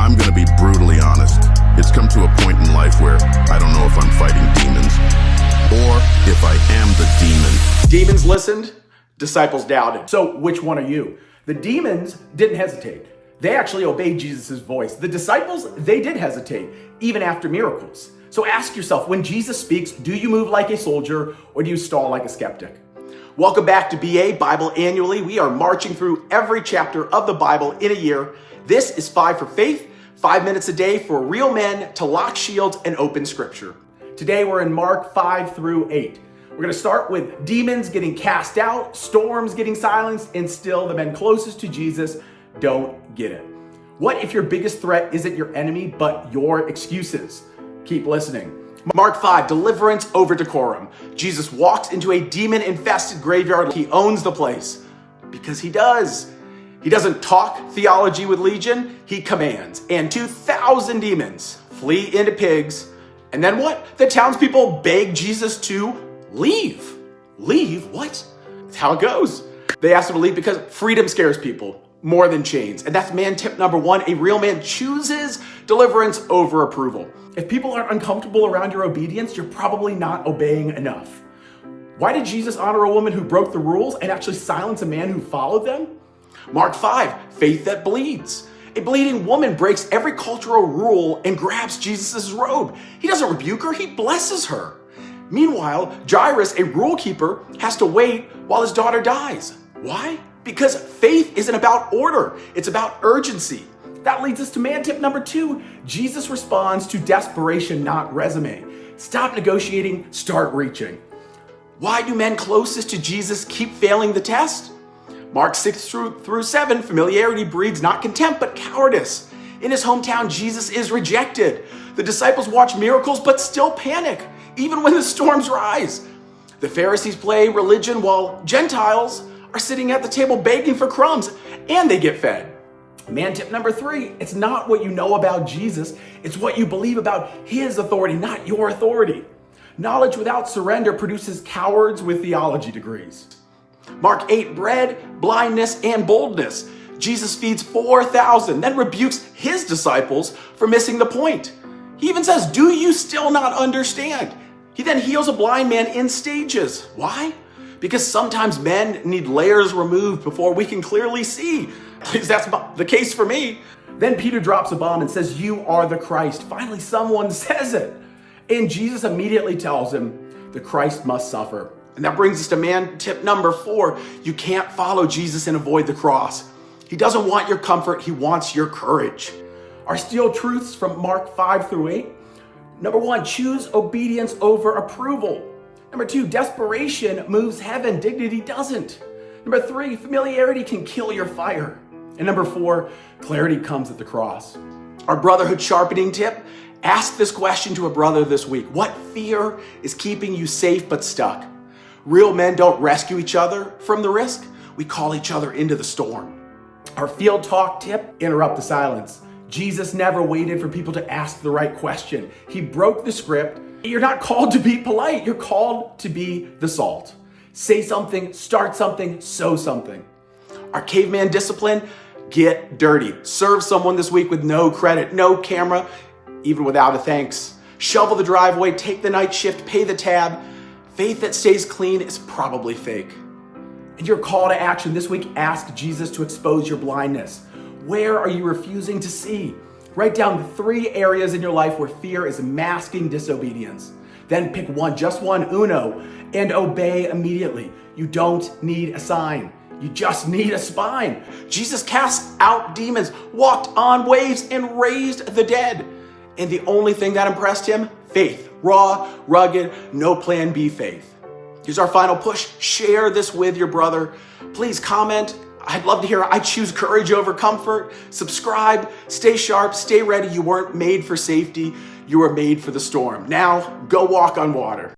I'm gonna be brutally honest. It's come to a point in life where I don't know if I'm fighting demons or if I am the demon. Demons listened, disciples doubted. So which one are you? The demons didn't hesitate. They actually obeyed Jesus' voice. The disciples, they did hesitate, even after miracles. So ask yourself, when Jesus speaks, do you move like a soldier or do you stall like a skeptic? Welcome back to BA Bible Annually. We are marching through every chapter of the Bible in a year. This is 5 for Faith, 5 minutes a day for real men to lock shields and open scripture. Today we're in Mark 5 through 8. We're going to start with demons getting cast out, storms getting silenced, and still the men closest to Jesus don't get it. What if your biggest threat isn't your enemy, but your excuses? Keep listening. Mark 5, deliverance over decorum. Jesus walks into a demon-infested graveyard. He owns the place because he does. He doesn't talk theology with Legion, he commands. And 2,000 demons flee into pigs. And then what? The townspeople beg Jesus to leave. Leave? What? That's how it goes. They ask him to leave because freedom scares people more than chains. And that's man tip number 1. A real man chooses deliverance over approval. If people aren't uncomfortable around your obedience, you're probably not obeying enough. Why did Jesus honor a woman who broke the rules and actually silence a man who followed them? Mark 5, faith that bleeds. A bleeding woman breaks every cultural rule and grabs Jesus' robe. He doesn't rebuke her, he blesses her. Meanwhile, Jairus, a rule keeper, has to wait while his daughter dies. Why? Because faith isn't about order, it's about urgency. That leads us to man tip number 2. Jesus responds to desperation, not resume. Stop negotiating, start reaching. Why do men closest to Jesus keep failing the test? Mark 6 through 7, familiarity breeds not contempt, but cowardice. In his hometown, Jesus is rejected. The disciples watch miracles, but still panic, even when the storms rise. The Pharisees play religion while Gentiles are sitting at the table begging for crumbs, and they get fed. Man tip number 3, it's not what you know about Jesus, it's what you believe about his authority, not your authority. Knowledge without surrender produces cowards with theology degrees. Mark 8, bread, blindness, and boldness. Jesus feeds 4,000, then rebukes his disciples for missing the point. He even says, "Do you still not understand?" He then heals a blind man in stages. Why? Because sometimes men need layers removed before we can clearly see. At least that's the case for me. Then Peter drops a bomb and says, "You are the Christ." Finally, someone says it. And Jesus immediately tells him, the Christ must suffer. And that brings us to man tip number 4. You can't follow Jesus and avoid the cross. He doesn't want your comfort, he wants your courage. Our steel truths from Mark 5 through 8. Number 1, choose obedience over approval. Number 2, desperation moves heaven, dignity doesn't. Number 3, familiarity can kill your fire. And number 4, clarity comes at the cross. Our brotherhood sharpening tip, ask this question to a brother this week. What fear is keeping you safe but stuck? Real men don't rescue each other from the risk. We call each other into the storm. Our field talk tip, interrupt the silence. Jesus never waited for people to ask the right question. He broke the script. You're not called to be polite. You're called to be the salt. Say something, start something, sow something. Our caveman discipline, get dirty. Serve someone this week with no credit, no camera, even without a thanks. Shovel the driveway, take the night shift, pay the tab. Faith that stays clean is probably fake. And your call to action this week, ask Jesus to expose your blindness. Where are you refusing to see? Write down the 3 areas in your life where fear is masking disobedience. Then pick one, just one, uno, and obey immediately. You don't need a sign. You just need a spine. Jesus cast out demons, walked on waves, and raised the dead. And the only thing that impressed him, faith. Raw, rugged, no plan B faith. Here's our final push. Share this with your brother. Please comment. I'd love to hear I choose courage over comfort. Subscribe, stay sharp, stay ready. You weren't made for safety. You were made for the storm. Now, go walk on water.